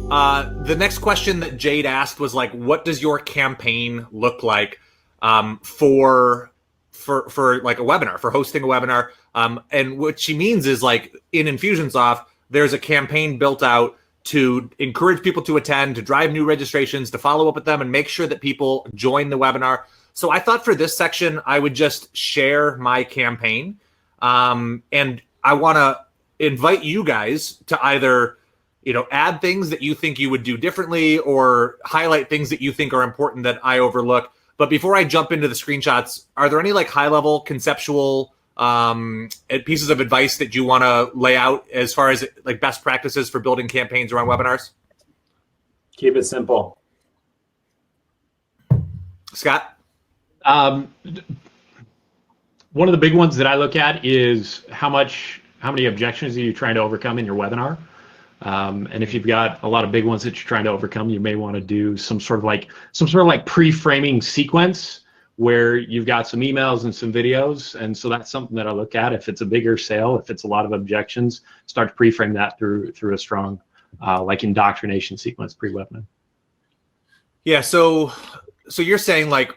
The next question that Jade asked was like, what does your campaign look like for like a webinar, for hosting a webinar? And what she means is like in Infusionsoft, there's a campaign built out to encourage people to attend, to drive new registrations, to follow up with them and make sure that people join the webinar. So I thought for this section, I would just share my campaign. And I want to invite you guys to either, add things that you think you would do differently or highlight things that you think are important that I overlook. But before I jump into the screenshots, are there any like high level conceptual pieces of advice that you want to lay out as far as like best practices for building campaigns around webinars? Keep it simple. Scott? One of the big ones that I look at is how many objections are you trying to overcome in your webinar? And if you've got a lot of big ones that you're trying to overcome, you may want to do some sort of like pre-framing sequence where you've got some emails and some videos. And so that's something that I look at. If it's a bigger sale, if it's a lot of objections, start to pre-frame that through a strong like indoctrination sequence pre-webinar. Yeah, so you're saying like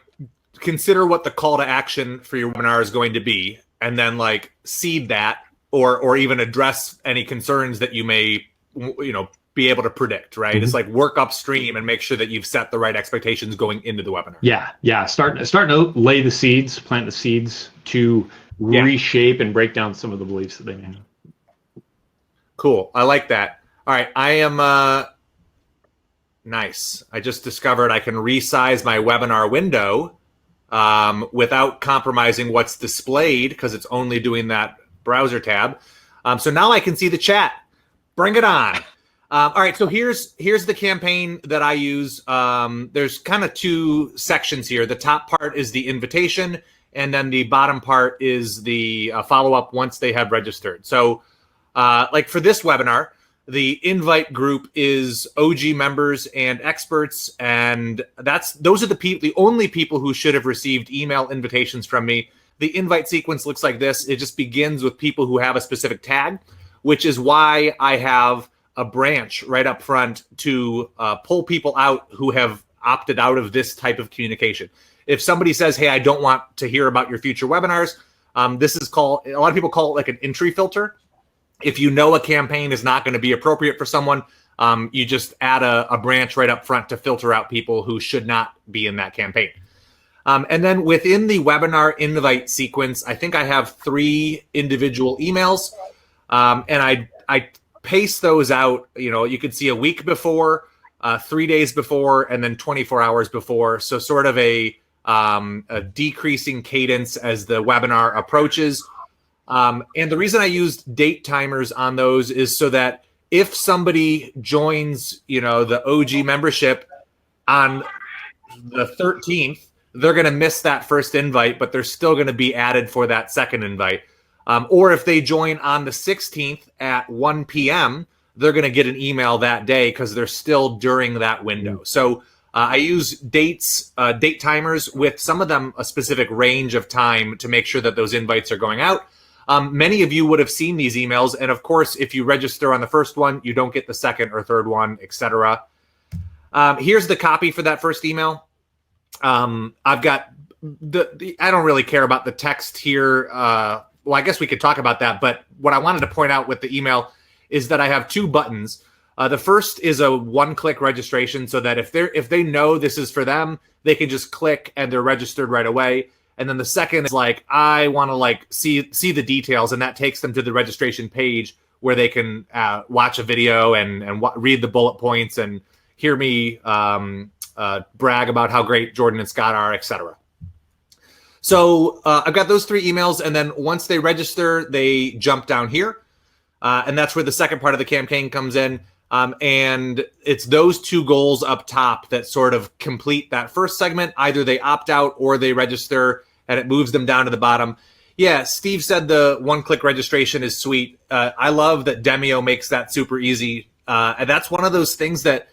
consider what the call to action for your webinar is going to be, and then like seed that or even address any concerns that you may be able to predict, right? Mm-hmm. It's like work upstream and make sure that you've set the right expectations going into the webinar. Yeah. Starting to lay the seeds, plant the seeds to reshape and break down some of the beliefs that they may have. Cool. I like that. All right. I am nice. I just discovered I can resize my webinar window without compromising what's displayed because it's only doing that browser tab. So now I can see the chat. Bring it on. All right, so here's the campaign that I use. There's kind of two sections here. The top part is the invitation, and then the bottom part is the follow-up once they have registered. So like for this webinar, the invite group is OG members and experts, and those are the only people who should have received email invitations from me. The invite sequence looks like this. It just begins with people who have a specific tag, which is why I have a branch right up front to pull people out who have opted out of this type of communication. If somebody says, hey, I don't want to hear about your future webinars, this is called, a lot of people call it like an entry filter. If you know a campaign is not going to be appropriate for someone, you just add a branch right up front to filter out people who should not be in that campaign. And then within the webinar invite sequence, I think I have 3 individual emails. And I paste those out, you could see a week before, 3 days before, and then 24 hours before. So sort of a decreasing cadence as the webinar approaches. And the reason I used date timers on those is so that if somebody joins, the OG membership on the 13th, they're going to miss that first invite, but they're still going to be added for that second invite. Or if they join on the 16th at 1 p.m., they're going to get an email that day because they're still during that window. So I use date timers with some of them a specific range of time to make sure that those invites are going out. Many of you would have seen these emails. And of course, if you register on the first one, you don't get the second or third one, etc. Here's the copy for that first email. I've got I don't really care about the text here. Well, I guess we could talk about that. But what I wanted to point out with the email is that I have 2 buttons. The first is a one-click registration so that if they know this is for them, they can just click and they're registered right away. And then the second is like, I want to see the details, and that takes them to the registration page where they can watch a video and read the bullet points and hear me brag about how great Jordan and Scott are, etc. So I've got those 3 emails, and then once they register, they jump down here, and that's where the second part of the campaign comes in. And it's those 2 goals up top that sort of complete that first segment. Either they opt out or they register, and it moves them down to the bottom. Yeah, Steve said the one-click registration is sweet. I love that Demio makes that super easy. And that's one of those things that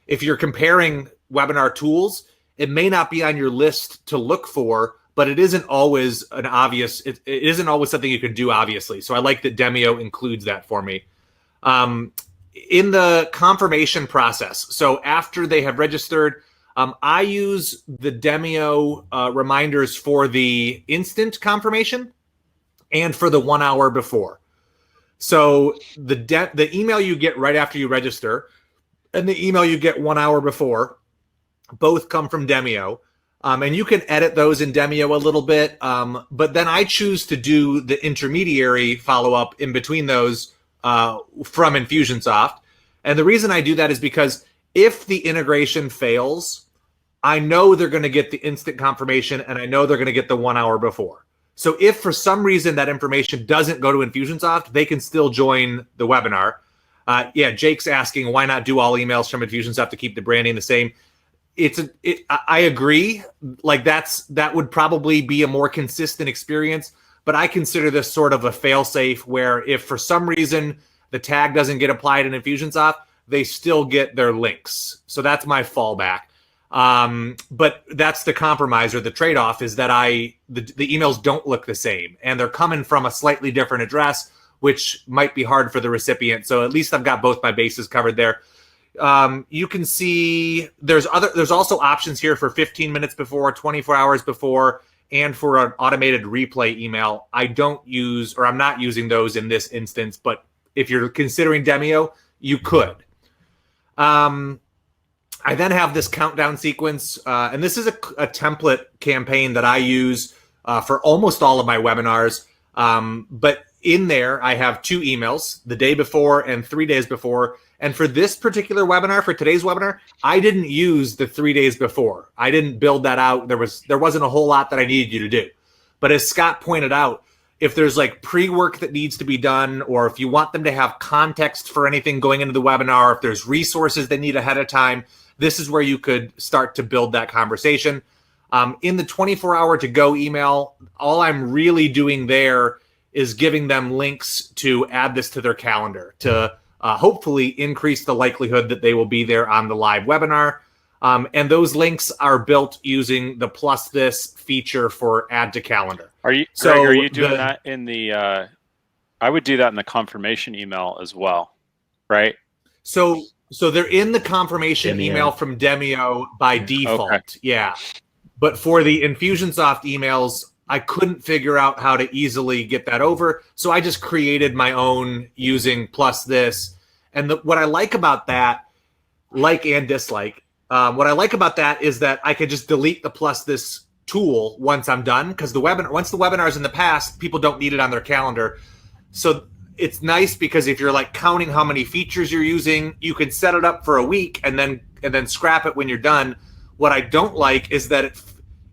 if you're comparing webinar tools, it may not be on your list to look for, but it isn't always it isn't always something you can do, obviously. So I like that Demio includes that for me. in the confirmation process, so after they have registered, I use the Demio reminders for the instant confirmation and for the 1 hour before. So the email you get right after you register and the email you get 1 hour before both come from Demio. And you can edit those in Demio a little bit. But then I choose to do the intermediary follow-up in between those from Infusionsoft. And the reason I do that is because if the integration fails, I know they're going to get the instant confirmation and I know they're going to get the 1 hour before. So if for some reason that information doesn't go to Infusionsoft, they can still join the webinar. Jake's asking, why not do all emails from Infusionsoft to keep the branding the same? I agree. Like that would probably be a more consistent experience, but I consider this sort of a fail-safe where if for some reason the tag doesn't get applied in Infusionsoft, they still get their links. So that's my fallback. But that's the compromise or the trade-off is that the emails don't look the same and they're coming from a slightly different address, which might be hard for the recipient. So at least I've got both my bases covered there. You can see there's also options here for 15 minutes before, 24 hours before, and for an automated replay email. I'm not using those in this instance, but if you're considering Demio, you could. I then have this countdown sequence, and this is a template campaign that I use for almost all of my webinars. But in there, I have 2 emails, the day before and 3 days before. And for this particular webinar, for today's webinar, I didn't use the 3 days before. I didn't build that out. There wasn't a whole lot that I needed you to do. But as Scott pointed out, if there's like pre-work that needs to be done, or if you want them to have context for anything going into the webinar, if there's resources they need ahead of time, this is where you could start to build that conversation. In the 24-hour to go email, all I'm really doing there is giving them links to add this to their calendar to hopefully increase the likelihood that they will be there on the live webinar. And those links are built using the plus this feature for add to calendar. Are you doing that in the, I would do that in the confirmation email as well, right? So they're in the confirmation email from Demio by default. Okay. Yeah. But for the Infusionsoft emails, I couldn't figure out how to easily get that over. So I just created my own using plus this. And what I like about that, like and dislike, what I like about that is that I could just delete the plus this tool once I'm done, because once the webinar is in the past, people don't need it on their calendar. So it's nice because if you're like counting how many features you're using, you can set it up for a week and then scrap it when you're done. What I don't like is that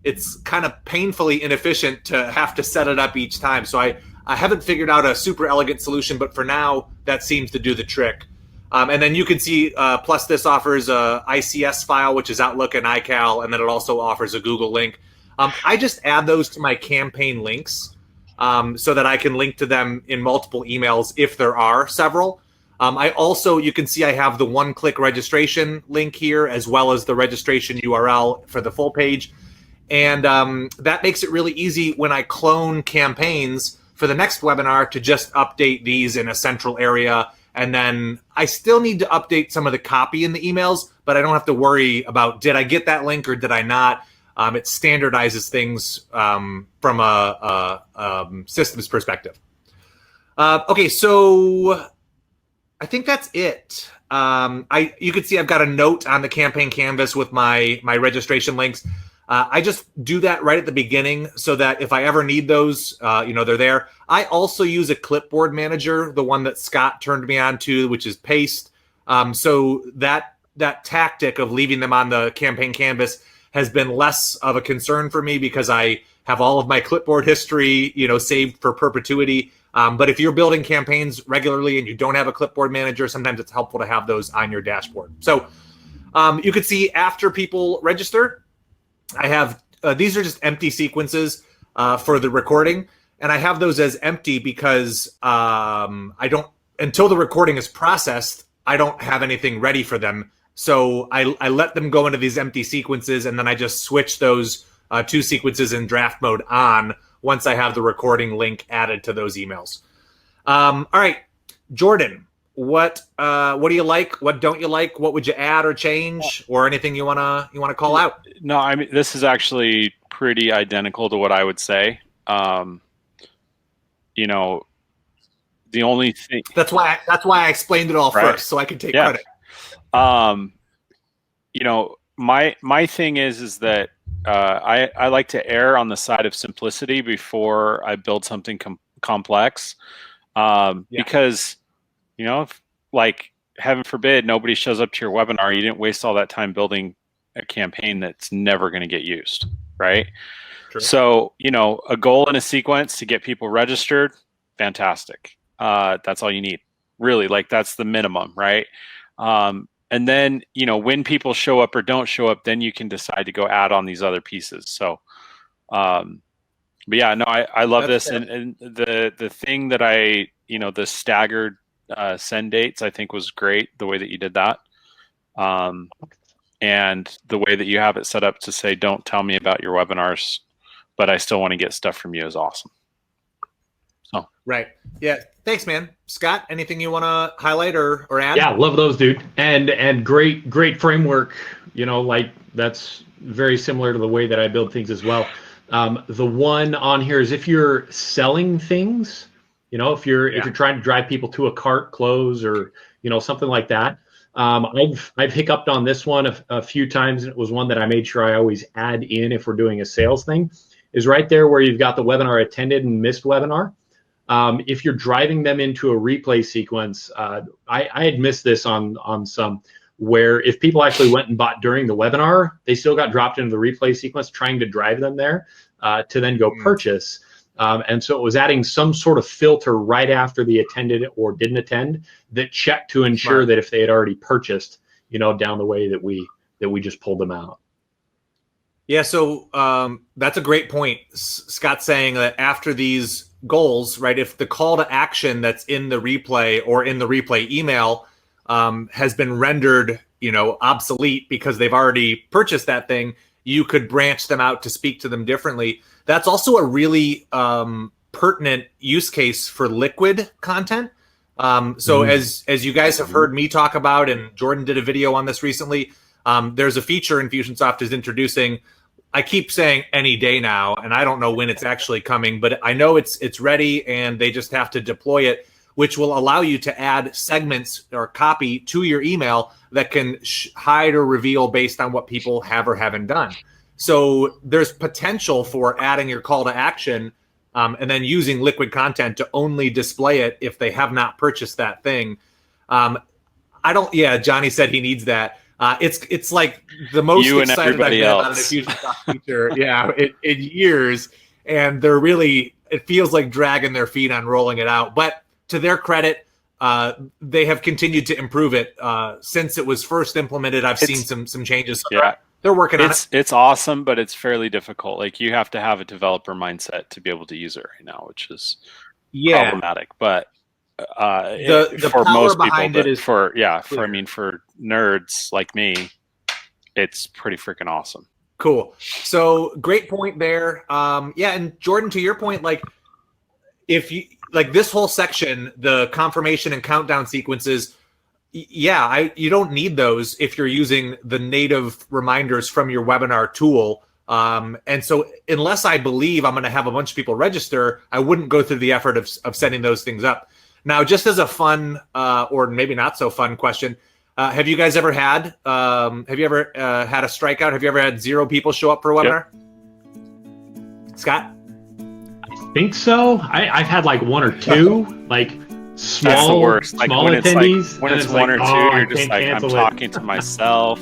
it's kind of painfully inefficient to have to set it up each time. So I haven't figured out a super elegant solution, but for now that seems to do the trick. And then you can see plus this offers a ICS file, which is Outlook and iCal, and then it also offers a Google link. I just add those to my campaign links so that I can link to them in multiple emails if there are several. You can see I have the OneClick registration link here, as well as the registration URL for the full page. And that makes it really easy when I clone campaigns for the next webinar to just update these in a central area. And then I still need to update some of the copy in the emails, but I don't have to worry about, did I get that link or did I not? It standardizes things from a systems perspective. Okay, so I think that's it. You can see I've got a note on the campaign canvas with my registration links. I just do that right at the beginning so that if I ever need those, they're there. I also use a clipboard manager, the one that Scott turned me on to, which is Paste. So that tactic of leaving them on the campaign canvas has been less of a concern for me because I have all of my clipboard history, saved for perpetuity. But if you're building campaigns regularly and you don't have a clipboard manager, sometimes it's helpful to have those on your dashboard. So you can see after people register, I have these are just empty sequences for the recording, and I have those as empty because until the recording is processed, I don't have anything ready for them. So I let them go into these empty sequences, and then I just switch those 2 sequences in draft mode on once I have the recording link added to those emails. All right, Jordan, what do you like? What don't you like? What would you add or change, or anything you wanna call out? No, I mean, this is actually pretty identical to what I would say. You know, the only thing That's why I explained it all Right. first, so I can take Yeah. credit. You know, my thing is that I like to err on the side of simplicity before I build something complex, because, you know, if, like, heaven forbid nobody shows up to your webinar, you didn't waste all that time building a campaign that's never going to get used, right? True. So, you know, a goal and a sequence to get people registered, fantastic. That's all you need, really. Like, that's the minimum, right? And then, you know, when people show up or don't show up, then you can decide to go add on these other pieces. So, but yeah, no, I love That's this. fair. And the thing that the staggered send dates, I think was great, the way that you did that. And the way that you have it set up to say, don't tell me about your webinars, but I still want to get stuff from you is awesome. So, Right. Yeah. Thanks, man. Scott, anything you want to highlight or add? Yeah, love those, dude. And great framework. You know, like that's very similar to the way that I build things as well. The one on here is if you're selling things, you know, if you're trying to drive people to a cart close or, you know, something like that. I've hiccuped on this one a few times, and it was one that I made sure I always add in if we're doing a sales thing, is right there where you've got the webinar attended and missed webinar. If you're driving them into a replay sequence, I had missed this on some, where if people actually went and bought during the webinar, they still got dropped into the replay sequence, trying to drive them there to then go purchase. And so it was adding some sort of filter right after the attended or didn't attend that checked to ensure that if they had already purchased, you know, down the way that we just pulled them out. Yeah, so that's a great point. Scott's saying that after these goals, right, if the call to action that's in the replay or in the replay email has been rendered, you know, obsolete because they've already purchased that thing, you could branch them out to speak to them differently. That's also a really pertinent use case for liquid content. So as you guys have heard me talk about, and Jordan did a video on this recently, there's a feature Infusionsoft is introducing. I keep saying any day now, and I don't know when it's actually coming, but I know it's ready, and they just have to deploy it, which will allow you to add segments or copy to your email that can hide or reveal based on what people have or haven't done. So there's potential for adding your call to action and then using liquid content to only display it if they have not purchased that thing. Johnny said he needs that. It's like the most excited I've been about an Infusionsoft feature, in years, and it feels like dragging their feet on rolling it out. But to their credit, they have continued to improve it since it was first implemented. I've seen some changes. They're working on it. It's awesome, but it's fairly difficult. Like, you have to have a developer mindset to be able to use it right now, which is problematic. But the for power most behind people, it is for nerds like me, it's pretty freaking awesome. Cool. So great point there. And Jordan, to your point, like, if you like this whole section, the confirmation and countdown sequences, you don't need those if you're using the native reminders from your webinar tool. And so unless I believe I'm going to have a bunch of people register, I wouldn't go through the effort of setting those things up. Now, just as a fun or maybe not so fun question, have you guys ever had a strikeout? Have you ever had 0 people show up for a webinar? Yep. Scott? I think so. I've had like 1 or 2, like small, that's the worst. Like small when attendees. When it's 1 or 2, you're just like, I'm talking to myself.